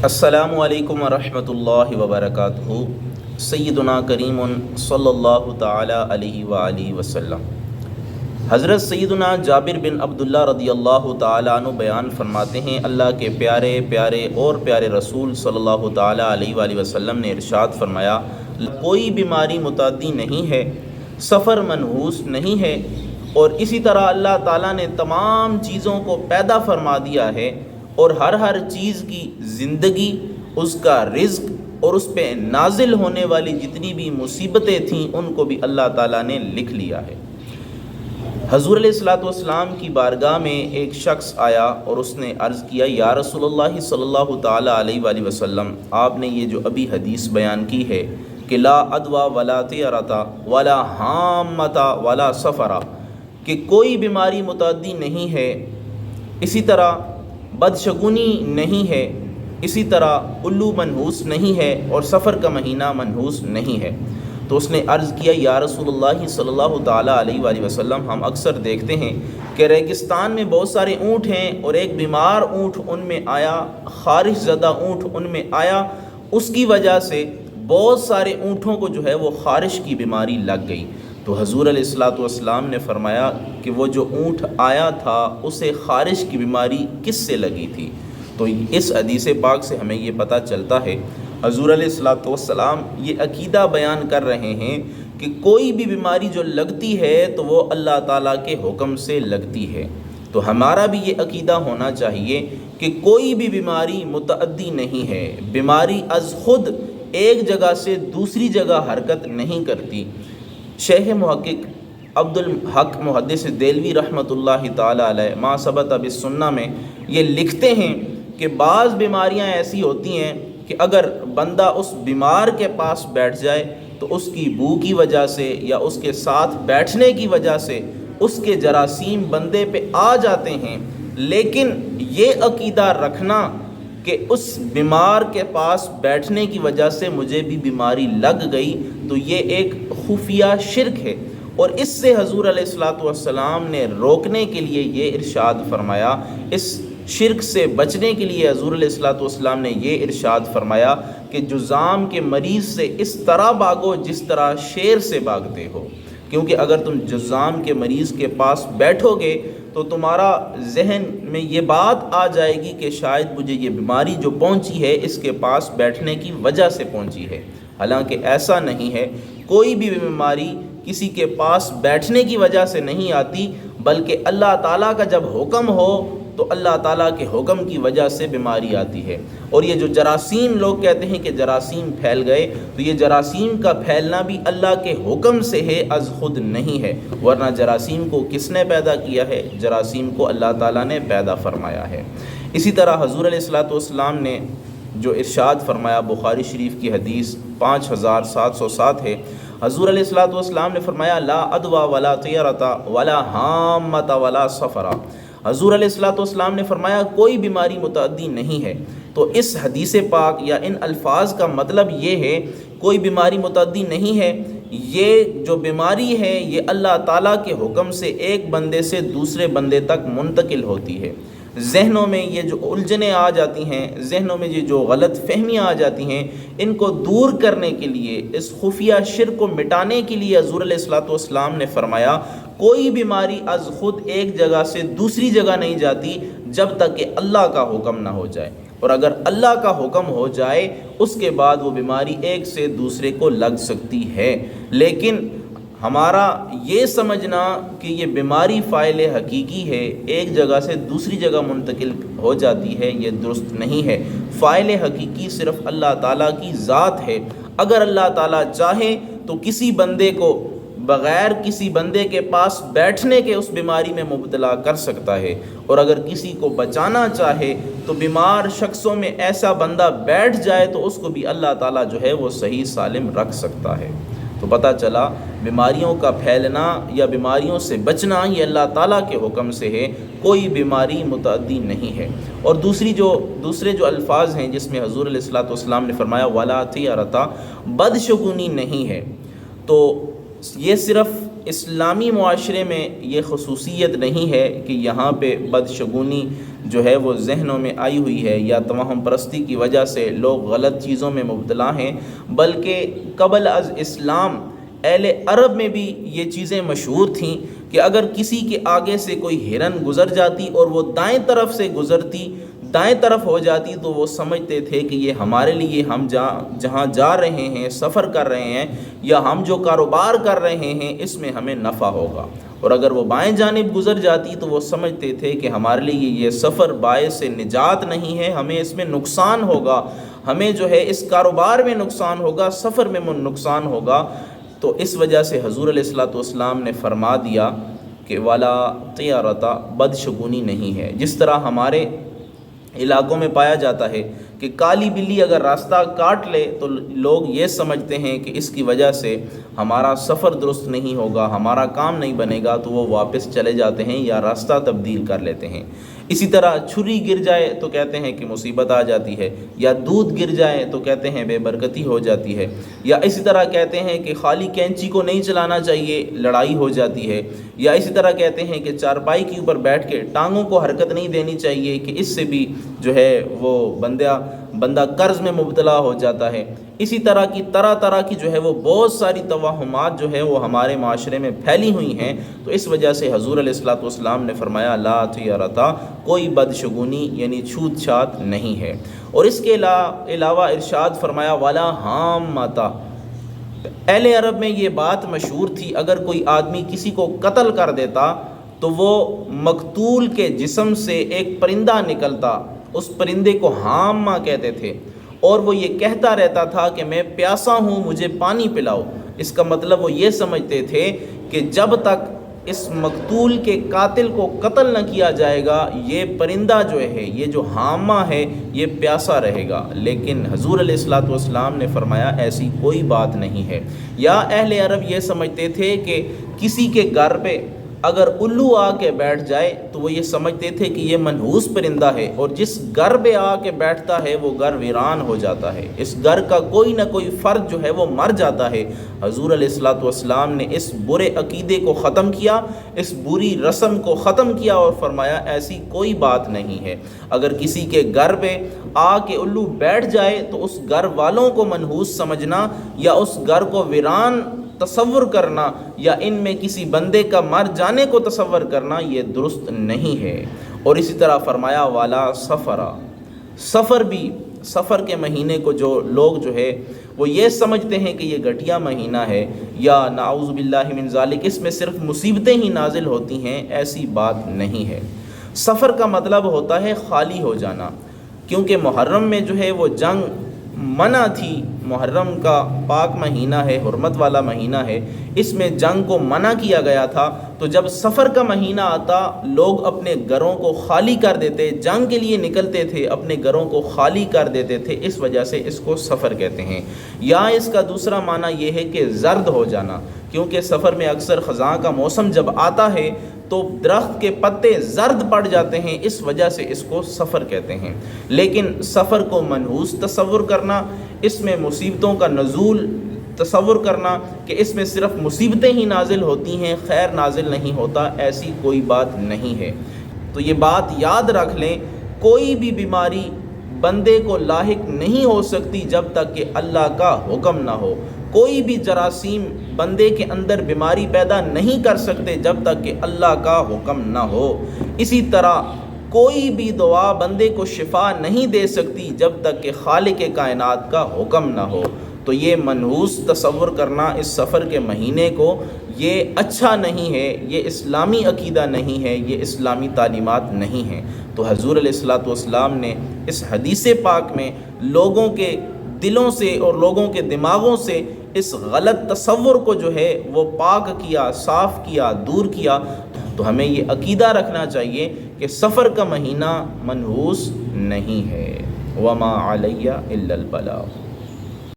السلام علیکم ورحمۃ اللہ وبرکاتہ۔ سیدنا کریم صلی اللہ تعالی علیہ وآلہ وسلم۔ حضرت سیدنا جابر بن عبداللہ رضی اللہ تعالیٰ عنہ بیان فرماتے ہیں، اللہ کے پیارے پیارے اور پیارے رسول صلی اللہ تعالی علیہ وآلہ وسلم نے ارشاد فرمایا، کوئی بیماری متعدی نہیں ہے، سفر منحوس نہیں ہے، اور اسی طرح اللہ تعالیٰ نے تمام چیزوں کو پیدا فرما دیا ہے، اور ہر چیز کی زندگی، اس کا رزق اور اس پہ نازل ہونے والی جتنی بھی مصیبتیں تھیں ان کو بھی اللہ تعالیٰ نے لکھ لیا ہے۔ حضور علیہ الصلوۃ والسلام کی بارگاہ میں ایک شخص آیا اور اس نے عرض کیا، یا رسول اللہ صلی اللہ تعالی علیہ وآلہ وسلم، آپ نے یہ جو ابھی حدیث بیان کی ہے کہ لا ادوا ولا طیرۃ ولا حامۃ ولا سفر، کہ کوئی بیماری متعدی نہیں ہے، اسی طرح بدشگونی نہیں ہے، اسی طرح الو منحوس نہیں ہے، اور سفر کا مہینہ منحوس نہیں ہے۔ تو اس نے عرض کیا، یا رسول اللہ صلی اللہ تعالیٰ علیہ وآلہ وسلم، ہم اکثر دیکھتے ہیں کہ ریگستان میں بہت سارے اونٹ ہیں، اور ایک بیمار اونٹ ان میں آیا، خارش زدہ اونٹ ان میں آیا، اس کی وجہ سے بہت سارے اونٹوں کو جو ہے وہ خارش کی بیماری لگ گئی۔ تو حضور علیہ الصلوۃ والسلام نے فرمایا کہ وہ جو اونٹ آیا تھا اسے خارش کی بیماری کس سے لگی تھی؟ تو اس حدیث پاک سے ہمیں یہ پتہ چلتا ہے، حضور علیہ الصلوۃ والسلام یہ عقیدہ بیان کر رہے ہیں کہ کوئی بھی بیماری جو لگتی ہے تو وہ اللہ تعالیٰ کے حکم سے لگتی ہے۔ تو ہمارا بھی یہ عقیدہ ہونا چاہیے کہ کوئی بھی بیماری متعدی نہیں ہے، بیماری از خود ایک جگہ سے دوسری جگہ حرکت نہیں کرتی۔ شیخ محقق عبدالحق محدث دہلوی رحمۃ اللہ تعالی علیہ ما ثبت بالسنہ میں یہ لکھتے ہیں کہ بعض بیماریاں ایسی ہوتی ہیں کہ اگر بندہ اس بیمار کے پاس بیٹھ جائے تو اس کی بو کی وجہ سے یا اس کے ساتھ بیٹھنے کی وجہ سے اس کے جراثیم بندے پہ آ جاتے ہیں، لیکن یہ عقیدہ رکھنا کہ اس بیمار کے پاس بیٹھنے کی وجہ سے مجھے بھی بیماری لگ گئی، تو یہ ایک خفیہ شرک ہے، اور اس سے حضور علیہ الصلوۃ والسلام نے روکنے کے لیے یہ ارشاد فرمایا، اس شرک سے بچنے کے لیے حضور علیہ الصلوۃ والسلام نے یہ ارشاد فرمایا کہ جذام کے مریض سے اس طرح بھاگو جس طرح شیر سے بھاگتے ہو، کیونکہ اگر تم جذام کے مریض کے پاس بیٹھو گے تو تمہارا ذہن میں یہ بات آ جائے گی کہ شاید مجھے یہ بیماری جو پہنچی ہے اس کے پاس بیٹھنے کی وجہ سے پہنچی ہے، حالانکہ ایسا نہیں ہے۔ کوئی بھی بیماری کسی کے پاس بیٹھنے کی وجہ سے نہیں آتی، بلکہ اللہ تعالیٰ کا جب حکم ہو تو اللہ تعالیٰ کے حکم کی وجہ سے بیماری آتی ہے۔ اور یہ جو جراثیم لوگ کہتے ہیں کہ جراثیم پھیل گئے، تو یہ جراثیم کا پھیلنا بھی اللہ کے حکم سے ہے، از خود نہیں ہے، ورنہ جراثیم کو کس نے پیدا کیا ہے؟ جراثیم کو اللہ تعالیٰ نے پیدا فرمایا ہے۔ اسی طرح حضور علیہ الصلوۃ والسلام نے جو ارشاد فرمایا، بخاری شریف کی حدیث 5707 ہے، حضور علیہ الصلوۃ والسلام نے فرمایا، لا ادوا ولا طیرۃ ولا حامۃ ولا سفر۔ حضور علیہ الصلوۃ والسلام نے فرمایا کوئی بیماری متعدی نہیں ہے۔ تو اس حدیث پاک یا ان الفاظ کا مطلب یہ ہے، کوئی بیماری متعدی نہیں ہے، یہ جو بیماری ہے یہ اللہ تعالیٰ کے حکم سے ایک بندے سے دوسرے بندے تک منتقل ہوتی ہے۔ ذہنوں میں یہ جو الجھنیں آ جاتی ہیں، ذہنوں میں یہ جو غلط فہمیاں آ جاتی ہیں، ان کو دور کرنے کے لیے، اس خفیہ شرک کو مٹانے کے لیے حضور علیہ الصلوۃ والسلام نے فرمایا کوئی بیماری از خود ایک جگہ سے دوسری جگہ نہیں جاتی جب تک کہ اللہ کا حکم نہ ہو جائے، اور اگر اللہ کا حکم ہو جائے اس کے بعد وہ بیماری ایک سے دوسرے کو لگ سکتی ہے۔ لیکن ہمارا یہ سمجھنا کہ یہ بیماری فاعل حقیقی ہے، ایک جگہ سے دوسری جگہ منتقل ہو جاتی ہے، یہ درست نہیں ہے۔ فاعل حقیقی صرف اللہ تعالیٰ کی ذات ہے۔ اگر اللہ تعالیٰ چاہے تو کسی بندے کو بغیر کسی بندے کے پاس بیٹھنے کے اس بیماری میں مبتلا کر سکتا ہے، اور اگر کسی کو بچانا چاہے تو بیمار شخصوں میں ایسا بندہ بیٹھ جائے تو اس کو بھی اللہ تعالیٰ جو ہے وہ صحیح سالم رکھ سکتا ہے۔ تو پتہ چلا بیماریوں کا پھیلنا یا بیماریوں سے بچنا یہ اللہ تعالیٰ کے حکم سے ہے، کوئی بیماری متعدی نہیں ہے۔ اور دوسرے جو الفاظ ہیں جس میں حضور علیہ الصلوۃ والسلام نے فرمایا ولا طیرۃ، بدشگونی نہیں ہے، تو یہ صرف اسلامی معاشرے میں یہ خصوصیت نہیں ہے کہ یہاں پہ بدشگونی جو ہے وہ ذہنوں میں آئی ہوئی ہے یا توہم پرستی کی وجہ سے لوگ غلط چیزوں میں مبتلا ہیں، بلکہ قبل از اسلام اہل عرب میں بھی یہ چیزیں مشہور تھیں کہ اگر کسی کے آگے سے کوئی ہرن گزر جاتی اور وہ دائیں طرف سے گزرتی، دائیں طرف ہو جاتی، تو وہ سمجھتے تھے کہ یہ ہمارے لیے، ہم جہاں جا رہے ہیں، سفر کر رہے ہیں، یا ہم جو کاروبار کر رہے ہیں اس میں ہمیں نفع ہوگا۔ اور اگر وہ بائیں جانب گزر جاتی تو وہ سمجھتے تھے کہ ہمارے لیے یہ سفر باعث نجات نہیں ہے، ہمیں اس میں نقصان ہوگا، ہمیں جو ہے اس کاروبار میں نقصان ہوگا، سفر میں نقصان ہوگا۔ تو اس وجہ سے حضور علیہ الصلوۃ والسلام نے فرما دیا کہ ولا طیرۃ، بدشگونی نہیں ہے۔ جس طرح ہمارے علاقوں میں پایا جاتا ہے کہ کالی بلی اگر راستہ کاٹ لے تو لوگ یہ سمجھتے ہیں کہ اس کی وجہ سے ہمارا سفر درست نہیں ہوگا، ہمارا کام نہیں بنے گا، تو وہ واپس چلے جاتے ہیں یا راستہ تبدیل کر لیتے ہیں۔ اسی طرح چھری گر جائے تو کہتے ہیں کہ مصیبت آ جاتی ہے، یا دودھ گر جائے تو کہتے ہیں بے برکتی ہو جاتی ہے، یا اسی طرح کہتے ہیں کہ خالی کینچی کو نہیں چلانا چاہیے، لڑائی ہو جاتی ہے، یا اسی طرح کہتے ہیں کہ چارپائی کے اوپر بیٹھ کے ٹانگوں کو حرکت نہیں دینی چاہیے کہ اس سے بھی جو ہے وہ بندہ قرض میں مبتلا ہو جاتا ہے۔ اسی طرح کی طرح کی جو ہے وہ بہت ساری توہمات جو ہے وہ ہمارے معاشرے میں پھیلی ہوئی ہیں۔ تو اس وجہ سے حضور علیہ الصلوۃ والسلام نے فرمایا لا طیرۃ، کوئی بدشگونی یعنی چھوت چھات نہیں ہے۔ اور اس کے علاوہ ارشاد فرمایا ولا حامۃ، اہل عرب میں یہ بات مشہور تھی، اگر کوئی آدمی کسی کو قتل کر دیتا تو وہ مقتول کے جسم سے ایک پرندہ نکلتا، اس پرندے کو حامہ کہتے تھے، اور وہ یہ کہتا رہتا تھا کہ میں پیاسا ہوں، مجھے پانی پلاؤ۔ اس کا مطلب وہ یہ سمجھتے تھے کہ جب تک اس مقتول کے قاتل کو قتل نہ کیا جائے گا یہ پرندہ جو ہے، یہ جو حامہ ہے، یہ پیاسا رہے گا۔ لیکن حضور علیہ الصلوۃ والسلام نے فرمایا ایسی کوئی بات نہیں ہے۔ یا اہل عرب یہ سمجھتے تھے کہ کسی کے گھر پہ اگر الو آ کے بیٹھ جائے تو وہ یہ سمجھتے تھے کہ یہ منحوس پرندہ ہے، اور جس گھر پہ آ کے بیٹھتا ہے وہ گھر ویران ہو جاتا ہے، اس گھر کا کوئی نہ کوئی فرد جو ہے وہ مر جاتا ہے۔ حضور علیہ الصلوۃ والسلام نے اس برے عقیدے کو ختم کیا، اس بری رسم کو ختم کیا، اور فرمایا ایسی کوئی بات نہیں ہے۔ اگر کسی کے گھر پہ آ کے الو بیٹھ جائے تو اس گھر والوں کو منحوس سمجھنا یا اس گھر کو ویران تصور کرنا یا ان میں کسی بندے کا مر جانے کو تصور کرنا یہ درست نہیں ہے۔ اور اسی طرح فرمایا والا سفر بھی، سفر کے مہینے کو جو لوگ جو ہے وہ یہ سمجھتے ہیں کہ یہ گھٹیا مہینہ ہے یا نعوذ باللہ من ذالک اس میں صرف مصیبتیں ہی نازل ہوتی ہیں، ایسی بات نہیں ہے۔ سفر کا مطلب ہوتا ہے خالی ہو جانا، کیونکہ محرم میں جو ہے وہ جنگ منع تھی، محرم کا پاک مہینہ ہے، حرمت والا مہینہ ہے، اس میں جنگ کو منع کیا گیا تھا۔ تو جب سفر کا مہینہ آتا لوگ اپنے گھروں کو خالی کر دیتے، جنگ کے لیے نکلتے تھے، اپنے گھروں کو خالی کر دیتے تھے، اس وجہ سے اس کو سفر کہتے ہیں۔ یا اس کا دوسرا معنی یہ ہے کہ زرد ہو جانا، کیونکہ سفر میں اکثر خزاں کا موسم جب آتا ہے تو درخت کے پتے زرد پڑ جاتے ہیں، اس وجہ سے اس کو سفر کہتے ہیں۔ لیکن سفر کو منحوس تصور کرنا، اس میں مصیبتوں کا نزول تصور کرنا کہ اس میں صرف مصیبتیں ہی نازل ہوتی ہیں، خیر نازل نہیں ہوتا، ایسی کوئی بات نہیں ہے۔ تو یہ بات یاد رکھ لیں، کوئی بھی بیماری بندے کو لاحق نہیں ہو سکتی جب تک کہ اللہ کا حکم نہ ہو، کوئی بھی جراثیم بندے کے اندر بیماری پیدا نہیں کر سکتے جب تک کہ اللہ کا حکم نہ ہو۔ اسی طرح کوئی بھی دعا بندے کو شفا نہیں دے سکتی جب تک کہ خالق کائنات کا حکم نہ ہو۔ تو یہ منحوس تصور کرنا اس سفر کے مہینے کو یہ اچھا نہیں ہے، یہ اسلامی عقیدہ نہیں ہے، یہ اسلامی تعلیمات نہیں ہیں۔ تو حضور علیہ الصلوۃ والسلام نے اس حدیث پاک میں لوگوں کے دلوں سے اور لوگوں کے دماغوں سے اس غلط تصور کو جو ہے وہ پاک کیا، صاف کیا، دور کیا۔ تو ہمیں یہ عقیدہ رکھنا چاہیے کہ سفر کا مہینہ منحوس نہیں ہے۔ وما علیہ الا البلاغ۔